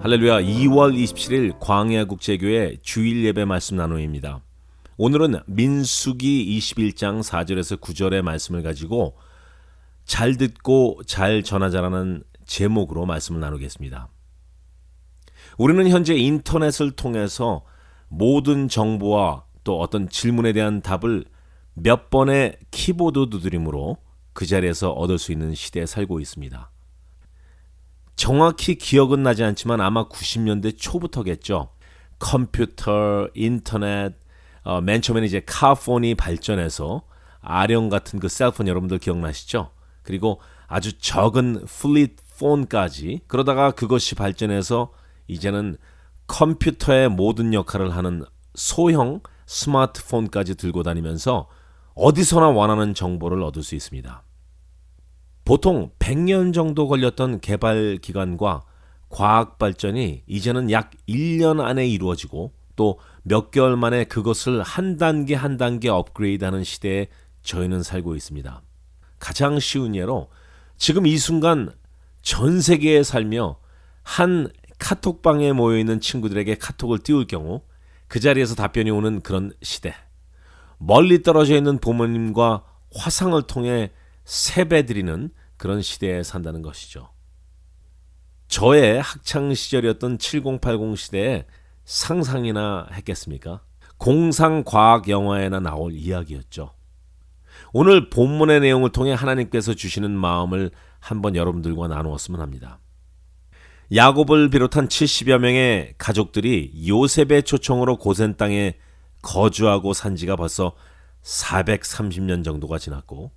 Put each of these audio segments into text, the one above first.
할렐루야. 2월 27일 광야국제교회 주일 예배 말씀 나눔입니다. 오늘은 민수기 21장 4절에서 9절의 말씀을 가지고 잘 듣고 잘 전하자라는 제목으로 말씀을 나누겠습니다. 우리는 현재 인터넷을 통해서 모든 정보와 또 어떤 질문에 대한 답을 몇 번의 키보드 두드림으로 그 자리에서 얻을 수 있는 시대에 살고 있습니다. 정확히 기억은 나지 않지만 아마 90년대 초부터겠죠. 컴퓨터, 인터넷, 맨 처음에는 이제 카폰이 발전해서 아령 같은 그 셀폰 여러분들 기억나시죠? 그리고 아주 적은 플립 폰까지, 그러다가 그것이 발전해서 이제는 컴퓨터의 모든 역할을 하는 소형 스마트폰까지 들고 다니면서 어디서나 원하는 정보를 얻을 수 있습니다. 보통 100년 정도 걸렸던 개발 기간과 과학 발전이 이제는 약 1년 안에 이루어지고 또 몇 개월 만에 그것을 한 단계 한 단계 업그레이드하는 시대에 저희는 살고 있습니다. 가장 쉬운 예로 지금 이 순간 전 세계에 살며 한 카톡방에 모여있는 친구들에게 카톡을 띄울 경우 그 자리에서 답변이 오는 그런 시대. 멀리 떨어져 있는 부모님과 화상을 통해 세배드리는 그런 시대에 산다는 것이죠. 저의 학창시절이었던 7080 시대에 상상이나 했겠습니까? 공상과학 영화에나 나올 이야기였죠. 오늘 본문의 내용을 통해 하나님께서 주시는 마음을 한번 여러분들과 나누었으면 합니다. 야곱을 비롯한 70여 명의 가족들이 요셉의 초청으로 고센 땅에 거주하고 산 지가 벌써 430년 정도가 지났고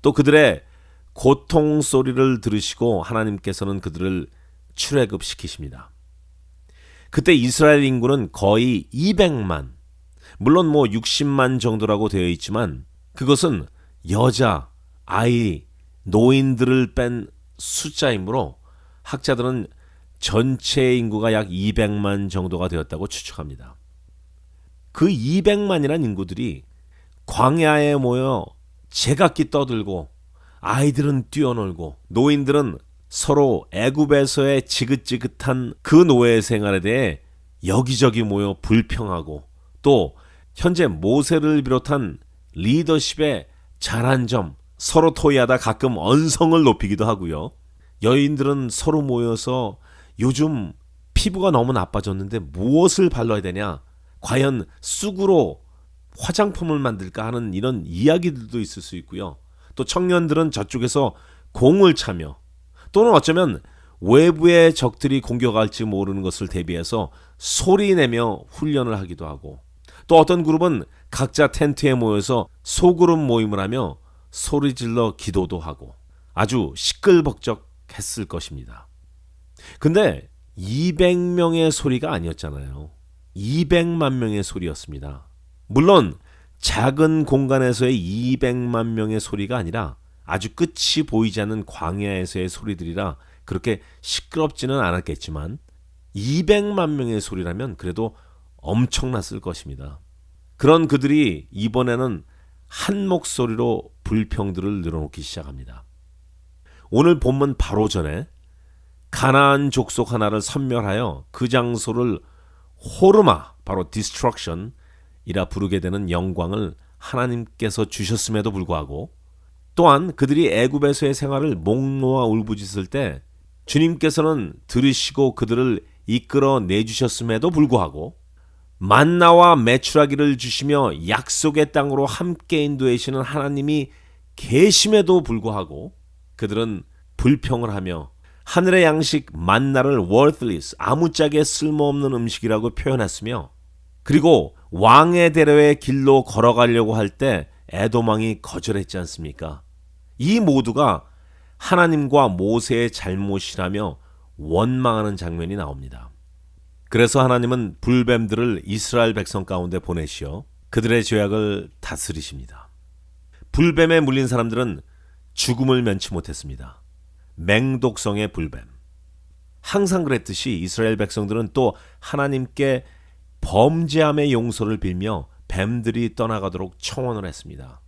또 그들의 고통 소리를 들으시고 하나님께서는 그들을 출애굽시키십니다. 그때 이스라엘 인구는 거의 200만, 물론 60만 정도라고 되어 있지만 그것은 여자, 아이, 노인들을 뺀 숫자이므로 학자들은 전체 인구가 약 200만 정도가 되었다고 추측합니다. 그 200만이란 인구들이 광야에 모여 제각기 떠들고 아이들은 뛰어놀고 노인들은 서로 애굽에서의 지긋지긋한 그 노예 생활에 대해 여기저기 모여 불평하고 또 현재 모세를 비롯한 리더십의 잘한 점 서로 토의하다 가끔 언성을 높이기도 하고요. 여인들은 서로 모여서 요즘 피부가 너무 나빠졌는데 무엇을 발라야 되냐? 과연 쑥으로 화장품을 만들까 하는 이런 이야기들도 있을 수 있고요. 또 청년들은 저쪽에서 공을 차며 또는 어쩌면 외부의 적들이 공격할지 모르는 것을 대비해서 소리내며 훈련을 하기도 하고 또 어떤 그룹은 각자 텐트에 모여서 소그룹 모임을 하며 소리질러 기도도 하고 아주 시끌벅적했을 것입니다. 근데 200명의 소리가 아니었잖아요. 200만 명의 소리였습니다. 물론 작은 공간에서의 200만 명의 소리가 아니라 아주 끝이 보이지 않는 광야에서의 소리들이라 그렇게 시끄럽지는 않았겠지만 200만 명의 소리라면 그래도 엄청났을 것입니다. 그런 그들이 이번에는 한 목소리로 불평들을 늘어놓기 시작합니다. 오늘 본문 바로 전에 가나안 족속 하나를 섬멸하여 그 장소를 호르마, 바로 디스트럭션 이라 부르게 되는 영광을 하나님께서 주셨음에도 불구하고 또한 그들이 애굽에서의 생활을 목 놓아 울부짖을 때 주님께서는 들으시고 그들을 이끌어 내주셨음에도 불구하고 만나와 메추라기를 주시며 약속의 땅으로 함께 인도하시는 하나님이 계심에도 불구하고 그들은 불평을 하며 하늘의 양식 만나를 worthless, 아무짝에 쓸모없는 음식이라고 표현했으며 그리고 왕의 대로의 길로 걸어가려고 할 때 에돔왕이 거절했지 않습니까? 이 모두가 하나님과 모세의 잘못이라며 원망하는 장면이 나옵니다. 그래서 하나님은 불뱀들을 이스라엘 백성 가운데 보내시어 그들의 죄악을 다스리십니다. 불뱀에 물린 사람들은 죽음을 면치 못했습니다. 맹독성의 불뱀. 항상 그랬듯이 이스라엘 백성들은 또 하나님께 범죄함의 용서를 빌며 뱀들이 떠나가도록 청원을 했습니다.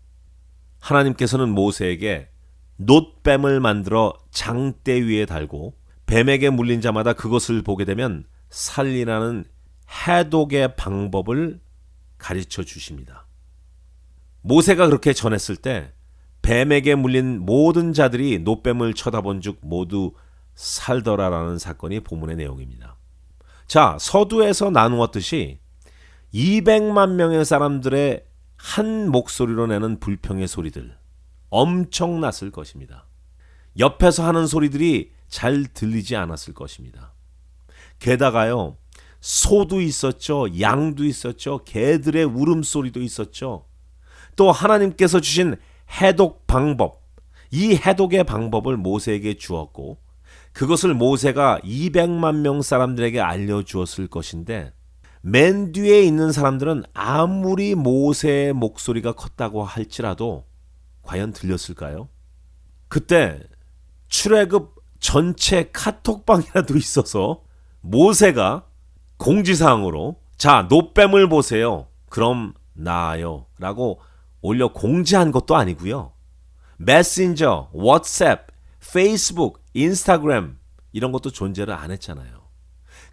하나님께서는 모세에게 놋뱀을 만들어 장대 위에 달고 뱀에게 물린 자마다 그것을 보게 되면 살리라는 해독의 방법을 가르쳐 주십니다. 모세가 그렇게 전했을 때 뱀에게 물린 모든 자들이 노뱀을 쳐다본 즉 모두 살더라라는 사건이 본문의 내용입니다. 자, 서두에서 나누었듯이 200만 명의 사람들의 한 목소리로 내는 불평의 소리들 엄청났을 것입니다. 옆에서 하는 소리들이 잘 들리지 않았을 것입니다. 게다가요, 소도 있었죠, 양도 있었죠, 개들의 울음소리도 있었죠. 또 하나님께서 주신 해독 방법, 이 해독의 방법을 모세에게 주었고 그것을 모세가 200만 명 사람들에게 알려주었을 것인데 맨 뒤에 있는 사람들은 아무리 모세의 목소리가 컸다고 할지라도 과연 들렸을까요? 그때 출애굽 전체 카톡방이라도 있어서 모세가 공지사항으로 자, 노뱀을 보세요. 그럼 나아요. 라고 올려 공지한 것도 아니고요. 메신저, 왓츠앱, 페이스북, 인스타그램 이런 것도 존재를 안 했잖아요.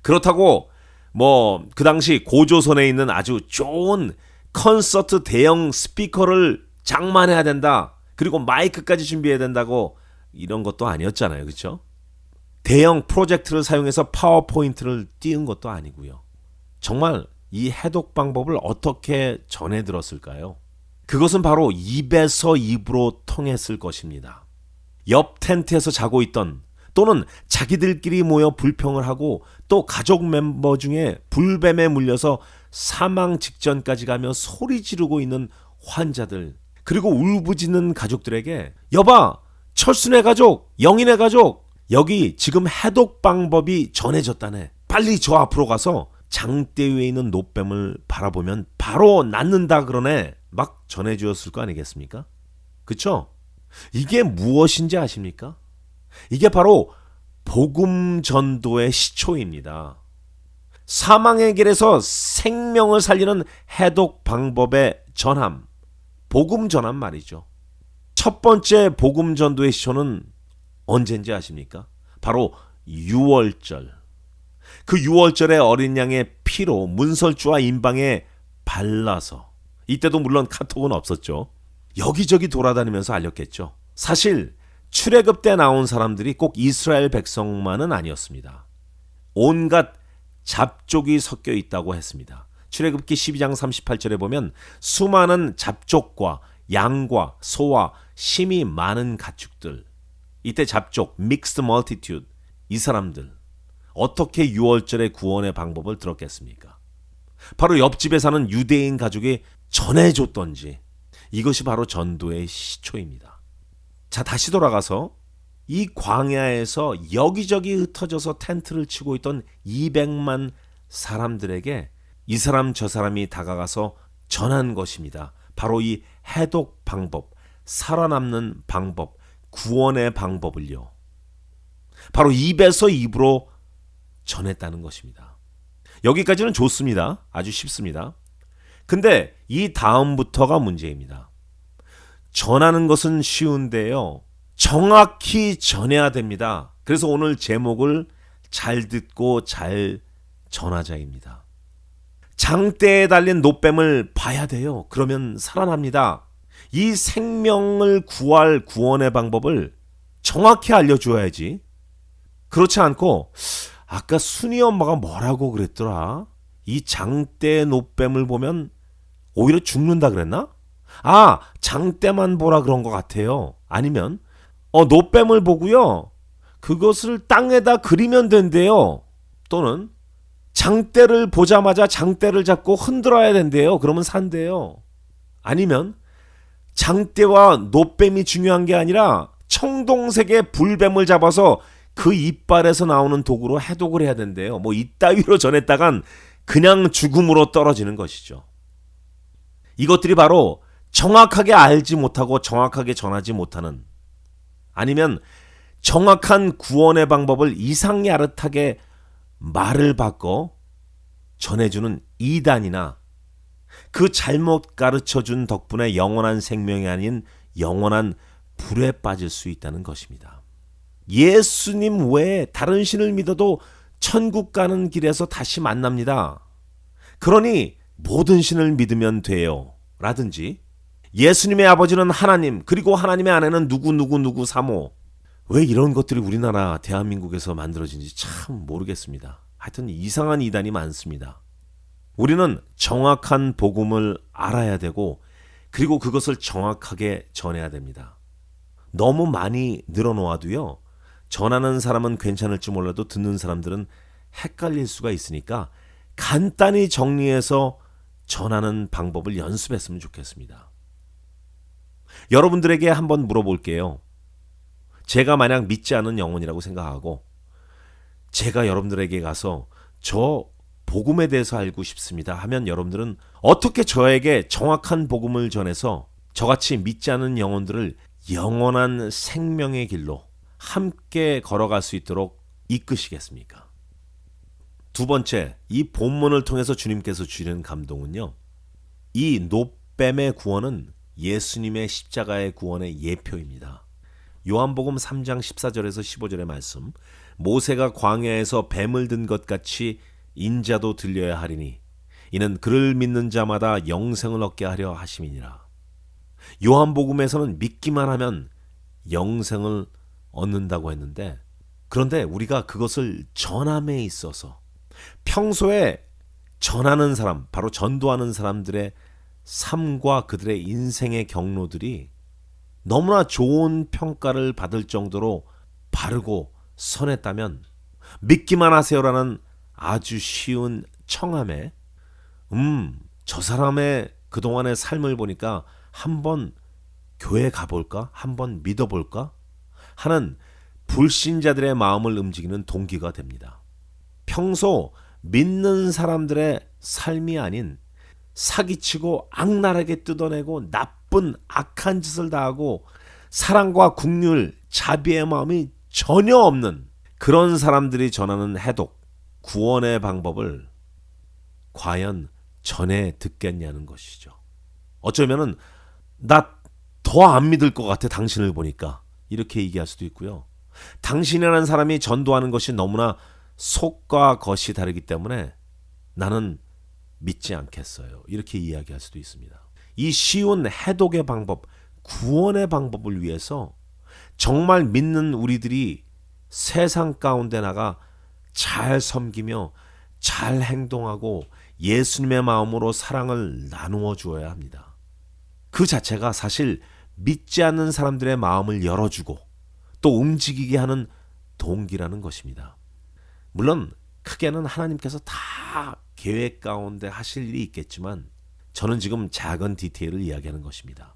그렇다고 그 당시 고조선에 있는 아주 좋은 콘서트 대형 스피커를 장만해야 된다. 그리고 마이크까지 준비해야 된다고 이런 것도 아니었잖아요. 그렇죠? 대형 프로젝트를 사용해서 파워포인트를 띄운 것도 아니고요. 정말 이 해독 방법을 어떻게 전해 들었을까요? 그것은 바로 입에서 입으로 통했을 것입니다. 옆 텐트에서 자고 있던 또는 자기들끼리 모여 불평을 하고 또 가족 멤버 중에 불뱀에 물려서 사망 직전까지 가며 소리 지르고 있는 환자들 그리고 울부짖는 가족들에게 여봐, 철순의 가족, 영인의 가족 여기 지금 해독 방법이 전해졌다네. 빨리 저 앞으로 가서 장대 위에 있는 노뱀을 바라보면 바로 낫는다 그러네. 막 전해주었을 거 아니겠습니까? 그쵸? 이게 무엇인지 아십니까? 이게 바로 복음 전도의 시초입니다. 사망의 길에서 생명을 살리는 해독 방법의 전함, 복음 전함 말이죠. 첫 번째 복음 전도의 시초는 언젠지 아십니까? 바로 유월절. 그 유월절에 어린 양의 피로 문설주와 임방에 발라서 이때도 물론 카톡은 없었죠. 여기저기 돌아다니면서 알렸겠죠. 사실 출애굽 때 나온 사람들이 꼭 이스라엘 백성만은 아니었습니다. 온갖 잡족이 섞여 있다고 했습니다. 출애굽기 12장 38절에 보면 수많은 잡족과 양과 소와 심이 많은 가축들. 이때 잡족, mixed multitude, 이 사람들 어떻게 유월절의 구원의 방법을 들었겠습니까? 바로 옆집에 사는 유대인 가족이 전해줬던지 이것이 바로 전도의 시초입니다. 자, 다시 돌아가서 이 광야에서 여기저기 흩어져서 텐트를 치고 있던 200만 사람들에게 이 사람 저 사람이 다가가서 전한 것입니다. 바로 이 해독 방법, 살아남는 방법, 구원의 방법을요. 바로 입에서 입으로 전했다는 것입니다. 여기까지는 좋습니다. 아주 쉽습니다. 근데 이 다음부터가 문제입니다. 전하는 것은 쉬운데요. 정확히 전해야 됩니다. 그래서 오늘 제목을 잘 듣고 잘 전하자입니다. 장대에 달린 노뱀을 봐야 돼요. 그러면 살아납니다. 이 생명을 구할 구원의 방법을 정확히 알려줘야지. 그렇지 않고 아까 순이 엄마가 뭐라고 그랬더라? 이 장대의 노뱀을 보면 오히려 죽는다 그랬나? 아, 장대만 보라 그런 것 같아요. 아니면 노뱀을 보고요. 그것을 땅에다 그리면 된대요. 또는 장대를 보자마자 장대를 잡고 흔들어야 된대요. 그러면 산대요. 아니면 장대와 노뱀이 중요한 게 아니라 청동색의 불뱀을 잡아서 그 이빨에서 나오는 독으로 해독을 해야 된대요. 이따위로 전했다간 그냥 죽음으로 떨어지는 것이죠. 이것들이 바로 정확하게 알지 못하고 정확하게 전하지 못하는, 아니면 정확한 구원의 방법을 이상야릇하게 말을 바꿔 전해주는 이단이나 그 잘못 가르쳐준 덕분에 영원한 생명이 아닌 영원한 불에 빠질 수 있다는 것입니다. 예수님 외에 다른 신을 믿어도 천국 가는 길에서 다시 만납니다. 그러니 모든 신을 믿으면 돼요. 라든지 예수님의 아버지는 하나님, 그리고 하나님의 아내는 누구 사모. 왜 이런 것들이 우리나라 대한민국에서 만들어진지 참 모르겠습니다. 하여튼 이상한 이단이 많습니다. 우리는 정확한 복음을 알아야 되고 그리고 그것을 정확하게 전해야 됩니다. 너무 많이 늘어놓아도요. 전하는 사람은 괜찮을지 몰라도 듣는 사람들은 헷갈릴 수가 있으니까 간단히 정리해서 전하는 방법을 연습했으면 좋겠습니다. 여러분들에게 한번 물어볼게요. 제가 만약 믿지 않은 영혼이라고 생각하고 제가 여러분들에게 가서 저 복음에 대해서 알고 싶습니다 하면 여러분들은 어떻게 저에게 정확한 복음을 전해서 저같이 믿지 않은 영혼들을 영원한 생명의 길로 함께 걸어갈 수 있도록 이끄시겠습니까? 두 번째, 이 본문을 통해서 주님께서 주시는 감동은요. 이 노뱀의 구원은 예수님의 십자가의 구원의 예표입니다. 요한복음 3장 14절에서 15절의 말씀, 모세가 광야에서 뱀을 든 것 같이 인자도 들려야 하리니 이는 그를 믿는 자마다 영생을 얻게 하려 하심이니라. 요한복음에서는 믿기만 하면 영생을 얻는다고 했는데, 그런데 우리가 그것을 전함에 있어서 평소에 전하는 사람, 바로 전도하는 사람들의 삶과 그들의 인생의 경로들이 너무나 좋은 평가를 받을 정도로 바르고 선했다면 믿기만 하세요라는 아주 쉬운 청함에 저 사람의 그동안의 삶을 보니까 한번 교회 가볼까? 한번 믿어볼까? 하는 불신자들의 마음을 움직이는 동기가 됩니다. 평소 믿는 사람들의 삶이 아닌 사기치고 악랄하게 뜯어내고 나쁜 악한 짓을 다하고 사랑과 긍휼, 자비의 마음이 전혀 없는 그런 사람들이 전하는 해독, 구원의 방법을 과연 전해 듣겠냐는 것이죠. 어쩌면은 나 더 안 믿을 것 같아 당신을 보니까 이렇게 얘기할 수도 있고요. 당신이라는 사람이 전도하는 것이 너무나 속과 겉이 다르기 때문에 나는 믿지 않겠어요. 이렇게 이야기할 수도 있습니다. 이 쉬운 해독의 방법, 구원의 방법을 위해서 정말 믿는 우리들이 세상 가운데 나가 잘 섬기며 잘 행동하고 예수님의 마음으로 사랑을 나누어 주어야 합니다. 그 자체가 사실 믿지 않는 사람들의 마음을 열어주고 또 움직이게 하는 동기라는 것입니다. 물론 크게는 하나님께서 다 계획 가운데 하실 일이 있겠지만 저는 지금 작은 디테일을 이야기하는 것입니다.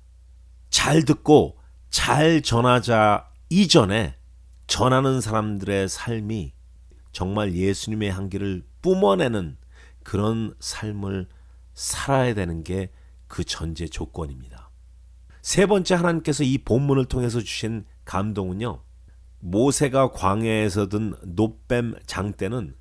잘 듣고 잘 전하자 이전에 전하는 사람들의 삶이 정말 예수님의 향기를 뿜어내는 그런 삶을 살아야 되는 게 그 전제 조건입니다. 세 번째, 하나님께서 이 본문을 통해서 주신 감동은요. 모세가 광야에서 든 노뱀 장대는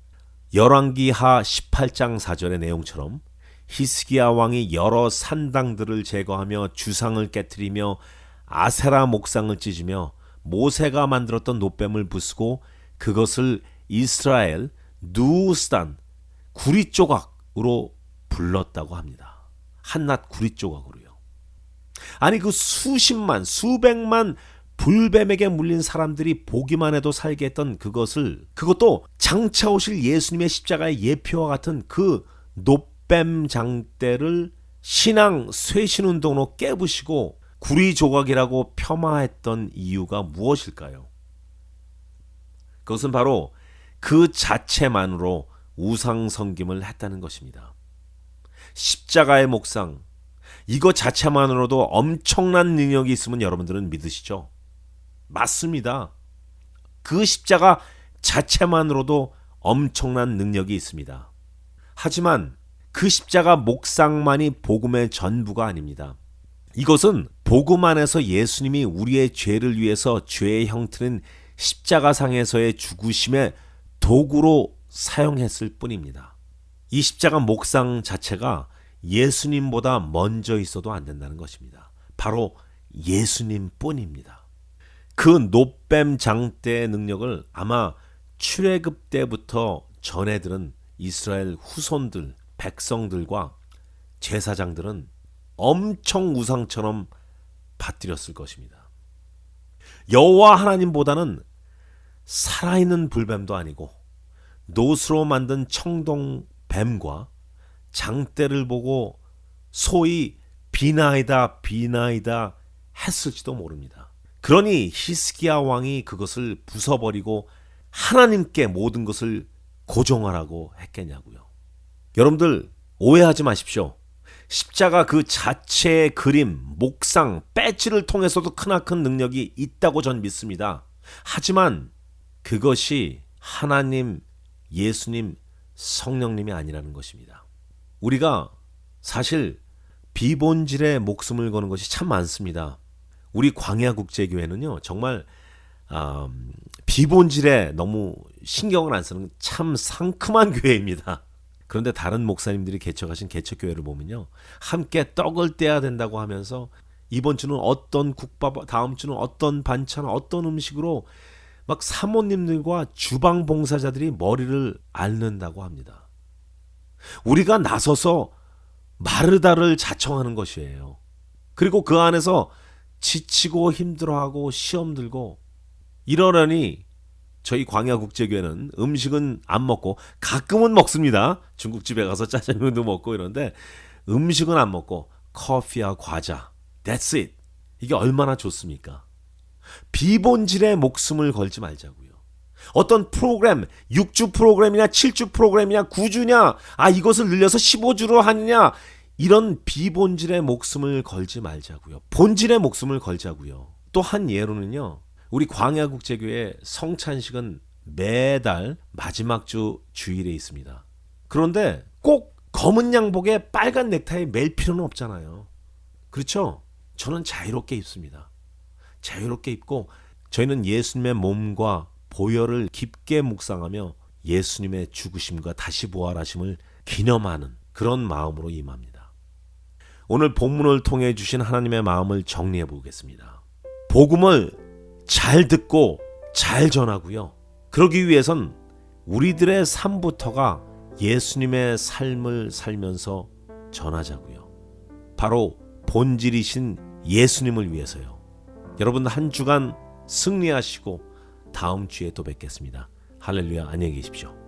열왕기하 18장 4절의 내용처럼 히스기야 왕이 여러 산당들을 제거하며 주상을 깨트리며 아세라 목상을 찢으며 모세가 만들었던 노뱀을 부수고 그것을 이스라엘 누스단 구리 조각으로 불렀다고 합니다. 한낱 구리 조각으로요. 아니 그 수십만 수백만 불뱀에게 물린 사람들이 보기만 해도 살게 했던 그것도 장차 오실 예수님의 십자가의 예표와 같은 그 노뱀 장대를 신앙 쇄신운동으로 깨부시고 구리 조각이라고 폄하했던 이유가 무엇일까요? 그것은 바로 그 자체만으로 우상 섬김을 했다는 것입니다. 십자가의 목상, 이거 자체만으로도 엄청난 능력이 있으면 여러분들은 믿으시죠? 맞습니다. 그 십자가 자체만으로도 엄청난 능력이 있습니다. 하지만 그 십자가 목상만이 복음의 전부가 아닙니다. 이것은 복음 안에서 예수님이 우리의 죄를 위해서 죄의 형틀인 십자가상에서의 죽으심의 도구로 사용했을 뿐입니다. 이 십자가 목상 자체가 예수님보다 먼저 있어도 안 된다는 것입니다. 바로 예수님 뿐입니다. 그 노뱀 장대의 능력을 아마 출애굽 때부터 전해 들은 이스라엘 후손들, 백성들과 제사장들은 엄청 우상처럼 받들였을 것입니다. 여호와 하나님보다는 살아있는 불뱀도 아니고 노스로 만든 청동뱀과 장대를 보고 소위 비나이다 비나이다 했을지도 모릅니다. 그러니 히스기야 왕이 그것을 부숴버리고 하나님께 모든 것을 고정하라고 했겠냐고요. 여러분들 오해하지 마십시오. 십자가 그 자체의 그림, 목상, 배지를 통해서도 크나큰 능력이 있다고 전 믿습니다. 하지만 그것이 하나님, 예수님, 성령님이 아니라는 것입니다. 우리가 사실 비본질에 목숨을 거는 것이 참 많습니다. 우리 광야국제교회는요, 정말 비본질에 너무 신경을 안 쓰는 참 상큼한 교회입니다. 그런데 다른 목사님들이 개척하신 개척교회를 보면요, 함께 떡을 떼야 된다고 하면서 이번 주는 어떤 국밥, 다음 주는 어떤 반찬, 어떤 음식으로 막 사모님들과 주방 봉사자들이 머리를 앓는다고 합니다. 우리가 나서서 마르다를 자청하는 것이에요. 그리고 그 안에서 지치고 힘들어하고 시험 들고 이러려니 저희 광야국제교회는 음식은 안 먹고 가끔은 먹습니다. 중국집에 가서 짜장면도 먹고 이런데 음식은 안 먹고 커피와 과자, that's it. 이게 얼마나 좋습니까? 비본질에 목숨을 걸지 말자고요. 어떤 프로그램, 6주 프로그램이냐 7주 프로그램이냐 9주냐 이것을 늘려서 15주로 하느냐 이런 비본질에 목숨을 걸지 말자고요. 본질에 목숨을 걸자고요. 또 한 예로는요. 우리 광야국제교회 성찬식은 매달 마지막 주 주일에 있습니다. 그런데 꼭 검은 양복에 빨간 넥타이 맬 필요는 없잖아요. 그렇죠? 저는 자유롭게 입습니다. 자유롭게 입고 저희는 예수님의 몸과 보혈을 깊게 묵상하며 예수님의 죽으심과 다시 부활하심을 기념하는 그런 마음으로 임합니다. 오늘 본문을 통해 주신 하나님의 마음을 정리해 보겠습니다. 복음을 잘 듣고 잘 전하고요. 그러기 위해선 우리들의 삶부터가 예수님의 삶을 살면서 전하자고요. 바로 본질이신 예수님을 위해서요. 여러분 한 주간 승리하시고 다음 주에 또 뵙겠습니다. 할렐루야, 안녕히 계십시오.